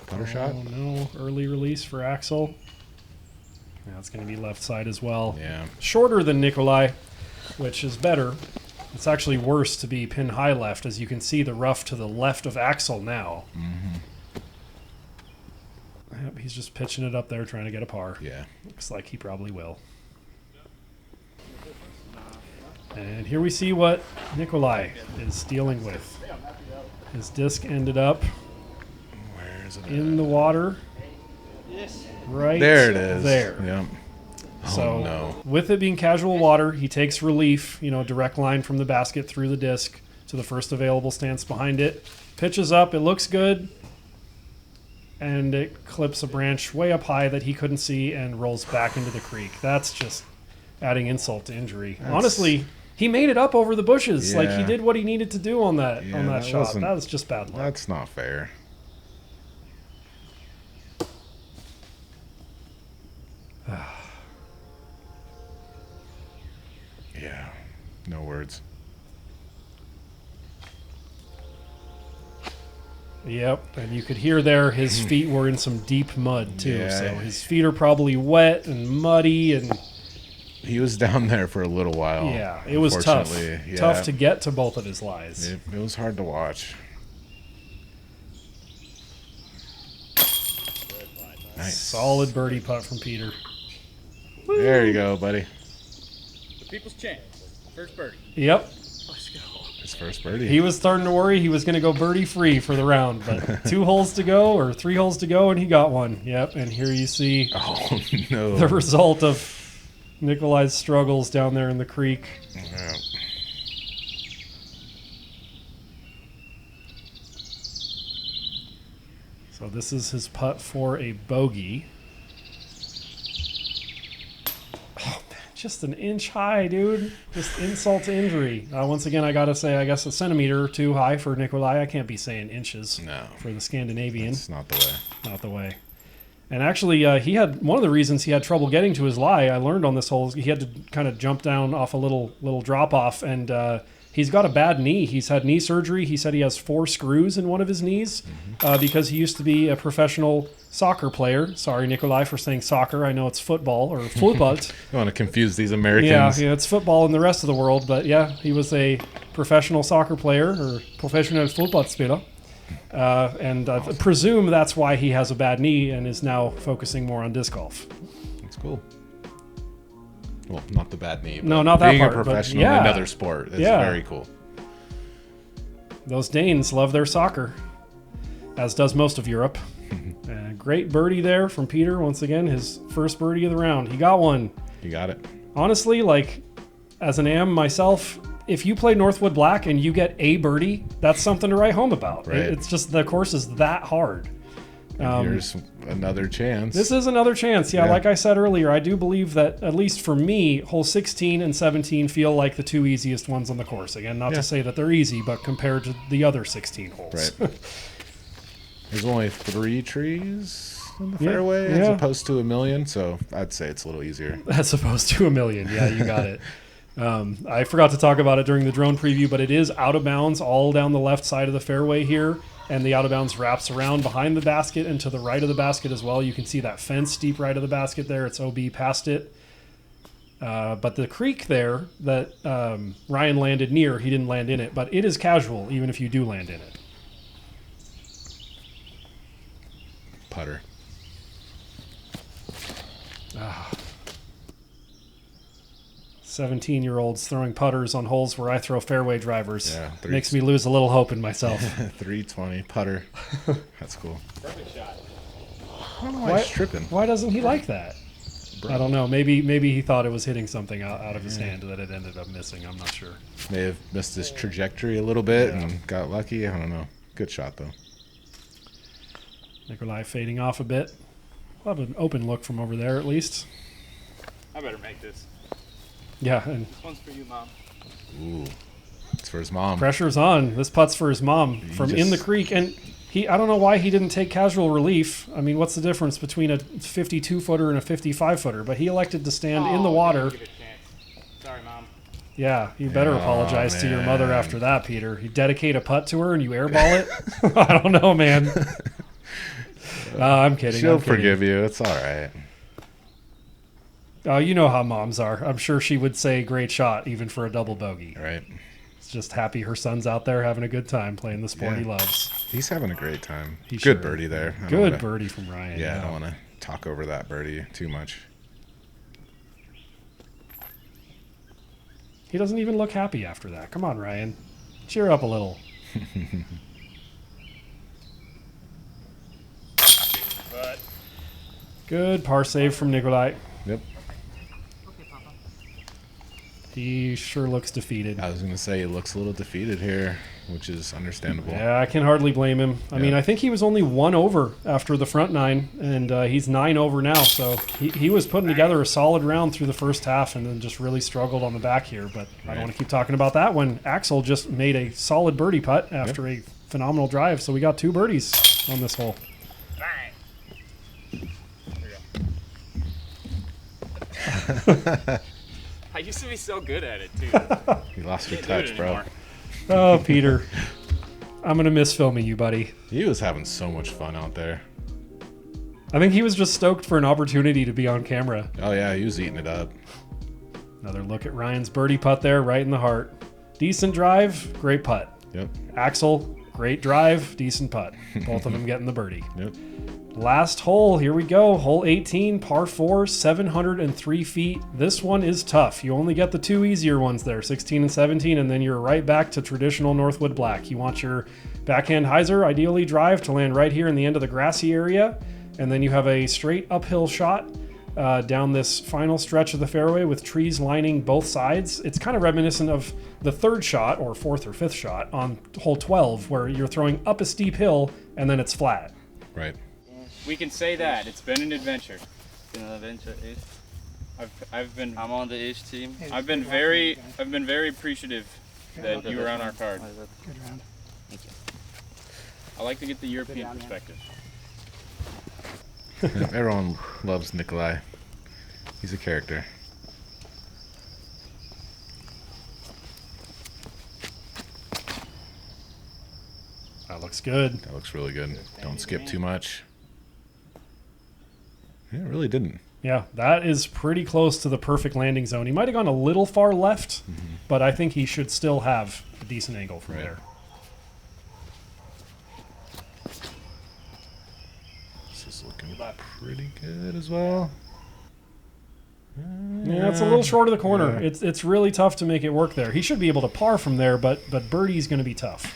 Speaker 2: Putter shot?
Speaker 1: Oh, no. Early release for Axel. Yeah, it's going to be left side as well.
Speaker 2: Yeah.
Speaker 1: Shorter than Nicolai, which is better. It's actually worse to be pin high left, as you can see the rough to the left of Axel now. Yep, he's just pitching it up there, trying to get a par.
Speaker 2: Yeah.
Speaker 1: Looks like he probably will. And here we see what Nicolai is dealing with. His disc ended up
Speaker 2: Where is it?
Speaker 1: in the water. Right
Speaker 2: There it is.
Speaker 1: there.
Speaker 2: Yep.
Speaker 1: So
Speaker 2: Oh, no.
Speaker 1: with it being casual water, he takes relief, direct line from the basket through the disc to the first available stance behind it. Pitches up, it looks good. And it clips a branch way up high that he couldn't see and rolls back into the creek. That's just adding insult to injury. Honestly, he made it up over the bushes. Like he
Speaker 2: Yeah.
Speaker 1: did what he needed to do on that
Speaker 2: that
Speaker 1: shot.
Speaker 2: wasn't-
Speaker 1: That was just bad luck.
Speaker 2: That's not fair. Yeah. No words.
Speaker 1: Yep, and you could hear there his feet were in some deep mud too.
Speaker 2: Yeah.
Speaker 1: So his feet are probably wet and muddy, and
Speaker 2: He was down there for a little while.
Speaker 1: yeah, it was tough.
Speaker 2: Unfortunately, yeah.
Speaker 1: Tough to get to both of his lies.
Speaker 2: It was hard to watch. Nice.
Speaker 1: Solid birdie putt from Peter.
Speaker 2: There you go, buddy.
Speaker 3: The people's champ. First birdie.
Speaker 1: Yep,
Speaker 2: His first birdie.
Speaker 1: he was starting to worry he was going to go birdie free for the round, but 2 holes to go or 3 holes to go, and he got one. Yep, and here you see
Speaker 2: Oh, no.
Speaker 1: the result of Nicolai's struggles down there in the creek.
Speaker 2: Yeah.
Speaker 1: So this is his putt for a bogey. Oh, man, just an inch high, dude. Just insult to injury. Once again, I got to say, I guess a centimeter too high for Nicolai. I can't be saying inches
Speaker 2: No.
Speaker 1: for the Scandinavian.
Speaker 2: It's not the way.
Speaker 1: Not the way. And actually, he had one of the reasons he had trouble getting to his lie. I learned on this hole. He had to kind of jump down off a little drop off, and he's got a bad knee. He's had knee surgery. He said he has 4 screws in one of his knees because he used to be a professional soccer player. Sorry, Nicolai, for saying soccer. I know it's football or football.
Speaker 2: You want to confuse these Americans?
Speaker 1: Yeah, it's football in the rest of the world. But yeah, he was a professional soccer player or professional Fotbollspieler. And I presume that's why he has a bad knee and is now focusing more on disc golf.
Speaker 2: That's cool. Well, not the bad knee. But
Speaker 1: No, not that
Speaker 2: being
Speaker 1: part,
Speaker 2: a
Speaker 1: but
Speaker 2: professional
Speaker 1: yeah.
Speaker 2: in another sport is
Speaker 1: Yeah.
Speaker 2: very cool.
Speaker 1: Those Danes love their soccer, as does most of Europe. Great birdie there from Peter. Once again, his first birdie of the round. He got one.
Speaker 2: You got it.
Speaker 1: Honestly, like, as an AM myself, if you play Northwood Black and you get a birdie, that's something to write home about.
Speaker 2: Right.
Speaker 1: It's just the course is that hard.
Speaker 2: Here's another chance.
Speaker 1: This is another chance. Yeah,
Speaker 2: Yeah.
Speaker 1: like I said earlier, I do believe that, at least for me, hole 16 and 17 feel like the 2 easiest ones on the course. Again, not
Speaker 2: Yeah.
Speaker 1: to say that they're easy, but compared to the other 16 holes.
Speaker 2: Right. There's only 3 trees in the
Speaker 1: Yeah,
Speaker 2: fairway as
Speaker 1: yeah.
Speaker 2: opposed to a million, so I'd say it's a little easier.
Speaker 1: As opposed to a million. Yeah, you got it. I forgot to talk about it during the drone preview, but it is out of bounds all down the left side of the fairway here. And the out of bounds wraps around behind the basket and to the right of the basket as well. You can see that fence deep right of the basket there. It's OB past it. But the creek there that Ryan landed near, he didn't land in it, but it is casual even if you do land in it.
Speaker 2: Putter.
Speaker 1: 17-year-olds throwing putters on holes where I throw fairway drivers.
Speaker 2: Yeah,
Speaker 1: Makes me lose a little hope in myself.
Speaker 2: 320 putter. That's cool.
Speaker 3: Perfect shot.
Speaker 2: I don't know why he's tripping.
Speaker 1: Why doesn't he like that? I don't know. Maybe he thought it was hitting something out of his hand that it ended up missing. I'm not sure.
Speaker 2: May have missed his trajectory a little bit and got lucky. I don't know. Good shot, though.
Speaker 1: Nicolai fading off a bit. We'll have an open look from over there, at least.
Speaker 3: I better make this.
Speaker 1: Yeah, and
Speaker 3: This one's for you, Mom.
Speaker 2: Ooh. It's for his mom.
Speaker 1: pressure's on. This putt's for his mom from in the creek. And I don't know why he didn't take casual relief. I mean, what's the difference between a 52-footer and a 55-footer? But he elected to stand in the water.
Speaker 3: Give it a chance. Sorry, Mom.
Speaker 1: Yeah, you better apologize to your mother after that, Peter. You dedicate a putt to her and you airball it? I don't know, man. I'm kidding.
Speaker 2: She'll forgive you. It's all right.
Speaker 1: Oh, you know how moms are. I'm sure she would say great shot even for a double bogey.
Speaker 2: Right.
Speaker 1: It's just happy her son's out there having a good time playing the sport he loves.
Speaker 2: He's having a great time.
Speaker 1: He
Speaker 2: Good
Speaker 1: sure
Speaker 2: birdie there.
Speaker 1: Good birdie from Ryan.
Speaker 2: Yeah, I don't want to talk over that birdie too much.
Speaker 1: He doesn't even look happy after that. Come on, Ryan. Cheer up a little.
Speaker 3: But
Speaker 1: Good par save from Nicolai.
Speaker 2: Yep.
Speaker 1: He sure looks defeated.
Speaker 2: I was going to say he looks a little defeated here, which is understandable.
Speaker 1: Yeah, I can hardly blame him. I mean, I think he was only 1 over after the front 9, and he's 9 over now. So he was putting together a solid round through the first half and then just really struggled on the back here. But I don't want to keep talking about that when Axel just made a solid birdie putt after a phenomenal drive. So we got 2 birdies on this hole.
Speaker 3: I used to be so good at it, too.
Speaker 2: You lost your
Speaker 3: Can't do it
Speaker 2: touch, bro.
Speaker 3: anymore.
Speaker 1: Oh, Peter. I'm going to miss filming you, buddy.
Speaker 2: He was having so much fun out there.
Speaker 1: I think he was just stoked for an opportunity to be on camera.
Speaker 2: Oh, yeah, he was eating it up.
Speaker 1: Another look at Ryan's birdie putt there, right in the heart. Decent drive, great putt.
Speaker 2: Yep.
Speaker 1: Axel, great drive, decent putt. Both of them getting the birdie.
Speaker 2: Yep.
Speaker 1: Last hole, here we go. Hole 18, par 4, 703 feet. This one is tough. You only get the 2 easier ones there, 16 and 17, and then you're right back to traditional Northwood Black. You want your backhand hyzer, ideally drive, to land right here in the end of the grassy area, and then you have a straight uphill shot down this final stretch of the fairway with trees lining both sides. It's kind of reminiscent of the 3rd shot, or 4th or 5th shot, on hole 12, where you're throwing up a steep hill, and then it's flat.
Speaker 2: Right.
Speaker 3: We can say that. It's been an adventure.
Speaker 5: Been an adventure,
Speaker 3: I'm
Speaker 5: on the Ish team.
Speaker 3: I've been very appreciative that you were on our card.
Speaker 4: Good round. Thank you.
Speaker 3: I like to get the European perspective.
Speaker 2: Everyone loves Nicolai. He's a character.
Speaker 1: That looks good.
Speaker 2: That looks really good. Don't skip too much. Yeah, it really didn't.
Speaker 1: Yeah, that is pretty close to the perfect landing zone. He might have gone a little far left, but I think he should still have a decent angle from there.
Speaker 2: This is looking pretty good as well.
Speaker 1: Yeah, it's a little short of the corner. Yeah. It's really tough to make it work there. He should be able to par from there, but birdie's going to be tough.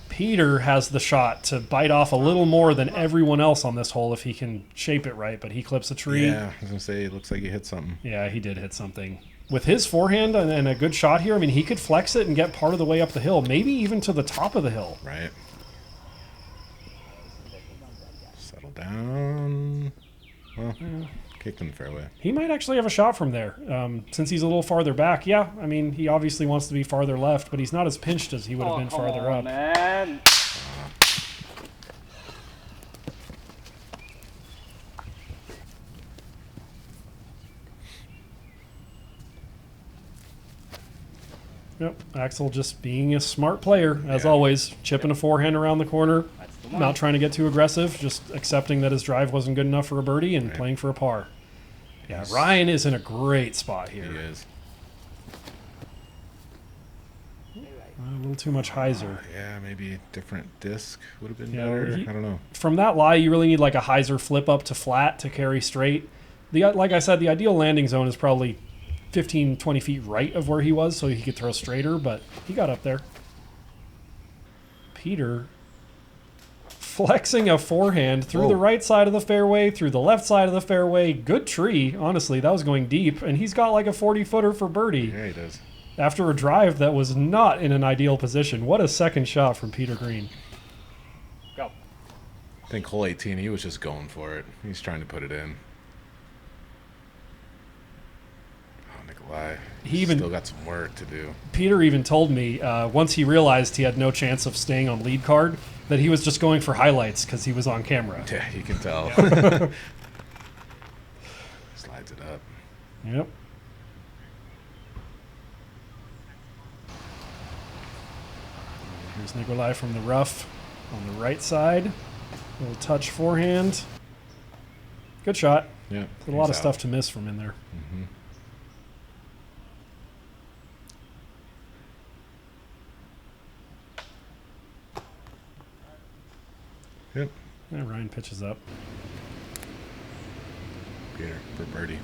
Speaker 1: Peter has the shot to bite off a little more than everyone else on this hole if he can shape it right, but he clips a tree.
Speaker 2: Yeah, I was going to say, it looks like he hit something.
Speaker 1: Yeah, he did hit something. With his forehand and a good shot here, I mean, he could flex it and get part of the way up the hill, maybe even to the top of the hill.
Speaker 2: Right. Settle down. Well, kicked in the fairway.
Speaker 1: He might actually have a shot from there, since he's a little farther back. Yeah, I mean, he obviously wants to be farther left, but he's not as pinched as he would have been farther up.
Speaker 5: Man.
Speaker 1: Yep, Axel just being a smart player, as always, chipping a forehand around the corner, not trying to get too aggressive, just accepting that his drive wasn't good enough for a birdie and playing for a par. Yeah, Ryan is in a great spot here.
Speaker 2: He is.
Speaker 1: A little too much hyzer.
Speaker 2: Yeah, maybe a different disc would have been better. I don't know.
Speaker 1: From that lie, you really need like a hyzer flip up to flat to carry straight. Like I said, the ideal landing zone is probably 15, 20 feet right of where he was, so he could throw straighter, but he got up there. Peter flexing a forehand through the right side of the fairway, through the left side of the fairway. Good tree, honestly. That was going deep, and he's got like a 40-footer for birdie.
Speaker 2: Yeah, he does.
Speaker 1: After a drive that was not in an ideal position. What a second shot from Peter Green.
Speaker 3: Go.
Speaker 2: I think hole 18, he was just going for it. He's trying to put it in. Oh, Nicolai. He still got some work to do.
Speaker 1: Peter even told me once he realized he had no chance of staying on lead card that he was just going for highlights because he was on camera.
Speaker 2: Yeah, you can tell. Slides it up.
Speaker 1: Yep. Here's Nicolai from the rough on the right side. A little touch forehand. Good shot.
Speaker 2: Yeah.
Speaker 1: A lot of stuff to miss from in there.
Speaker 2: Mm-hmm. Yep.
Speaker 1: Yeah, Ryan pitches up.
Speaker 2: Peter for birdie.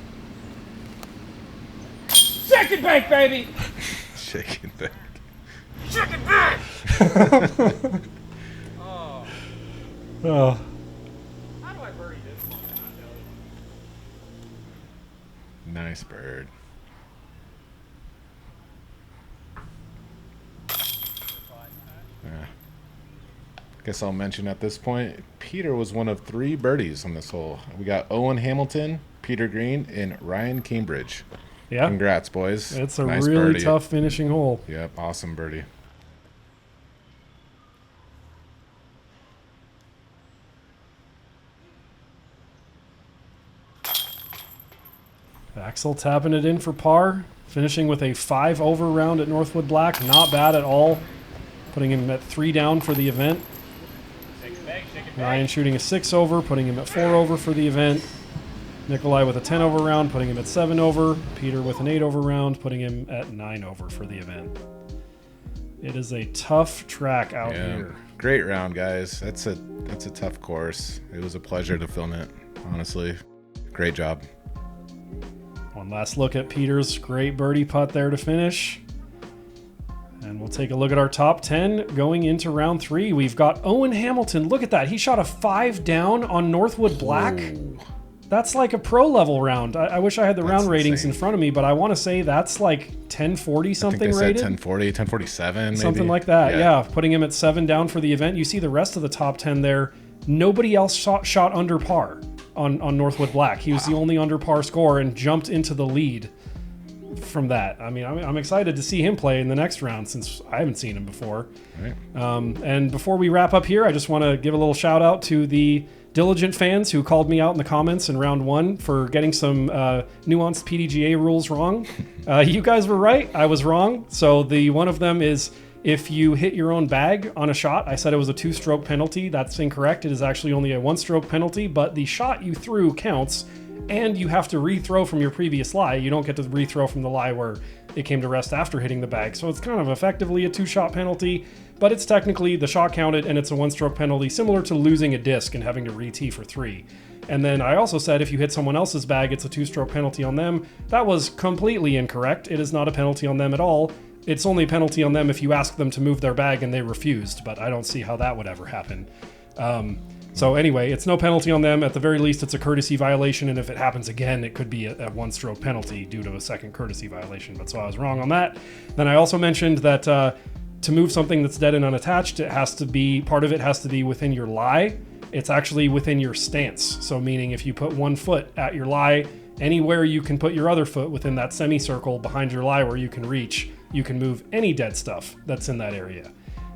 Speaker 3: Second bank, baby!
Speaker 2: Shaking back.
Speaker 3: Second bank!
Speaker 1: Oh.
Speaker 3: How do I birdie this one?
Speaker 2: Nice bird. Guess I'll mention at this point, Peter was one of 3 birdies on this hole. We got Owen Hamilton, Peter Green, and Ryan Cambridge.
Speaker 1: Yeah.
Speaker 2: Congrats, boys.
Speaker 1: It's a
Speaker 2: nice
Speaker 1: really
Speaker 2: birdie.
Speaker 1: tough finishing hole.
Speaker 2: Yep, awesome birdie.
Speaker 1: Axel tapping it in for par, finishing with a 5-over round at Northwood Black. Not bad at all. Putting him at 3 down for the event. Ryan shooting a 6-over, putting him at 4-over for the event. Nicolai with a 10-over round, putting him at 7-over. Peter with an 8-over round, putting him at 9-over for the event. It is a tough track out here.
Speaker 2: Great round, guys. That's a tough course. It was a pleasure to film it, honestly. Great job.
Speaker 1: One last look at Peter's great birdie putt there to finish. And we'll take a look at our top 10 going into round 3. We've got Owen Hamilton. Look at that. He shot a 5 down on Northwood Black. Ooh. That's like a pro level round. I wish I had the round ratings in front of me, but I want to say that's like 1040 something rated.
Speaker 2: I think they said 1040, 1047 maybe.
Speaker 1: Something like that, yeah. Putting him at 7 down for the event. You see the rest of the top 10 there. Nobody else shot under par on Northwood Black. He was the only under par scorer and jumped into the lead from that. I mean, I'm excited to see him play in the next round since I haven't seen him before.
Speaker 2: Right.
Speaker 1: And before we wrap up here, I just want to give a little shout out to the diligent fans who called me out in the comments in round 1 for getting some nuanced PDGA rules wrong. You guys were right. I was wrong. So the one of them is if you hit your own bag on a shot, I said it was a 2-stroke penalty. That's incorrect. It is actually only a 1-stroke penalty, but the shot you threw counts. And you have to rethrow from your previous lie. You don't get to rethrow from the lie where it came to rest after hitting the bag. So it's kind of effectively a 2-shot penalty, but it's technically the shot counted and it's a 1-stroke penalty, similar to losing a disc and having to re-tee for 3. And then I also said if you hit someone else's bag, it's a 2-stroke penalty on them. That was completely incorrect. It is not a penalty on them at all. It's only a penalty on them if you ask them to move their bag and they refused, but I don't see how that would ever happen. So anyway, it's no penalty on them. At the very least, it's a courtesy violation, and if it happens again, it could be a 1-stroke penalty due to a second courtesy violation. But so I was wrong on that. Then I also mentioned that to move something that's dead and unattached, it has to be, part of it has to be within your lie. It's actually within your stance. So meaning if you put one foot at your lie, anywhere you can put your other foot within that semicircle behind your lie where you can reach, you can move any dead stuff that's in that area.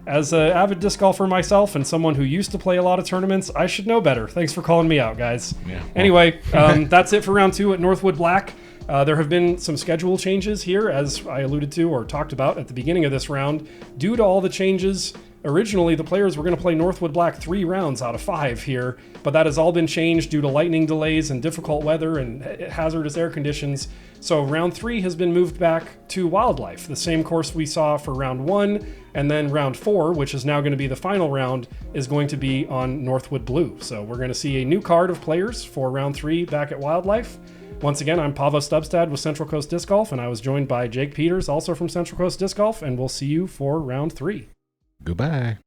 Speaker 1: As an avid disc golfer myself and someone who used to play a lot of tournaments, I should know better. Thanks for calling me out, guys.
Speaker 2: Yeah.
Speaker 1: Anyway, that's it for round 2 at Northwood Black. There have been some schedule changes here, as I alluded to or talked about at the beginning of this round. Due to all the changes, originally the players were going to play Northwood Black 3 rounds out of 5 here, but that has all been changed due to lightning delays and difficult weather and hazardous air conditions. So round 3 has been moved back to Wildlife, the same course we saw for round 1, and then round 4, which is now going to be the final round, is going to be on Northwood Blue. So we're going to see a new card of players for round 3 back at Wildlife. Once again, I'm Paavo Stubstad with Central Coast Disc Golf, and I was joined by Jake Peters, also from Central Coast Disc Golf, and we'll see you for round 3.
Speaker 2: Goodbye.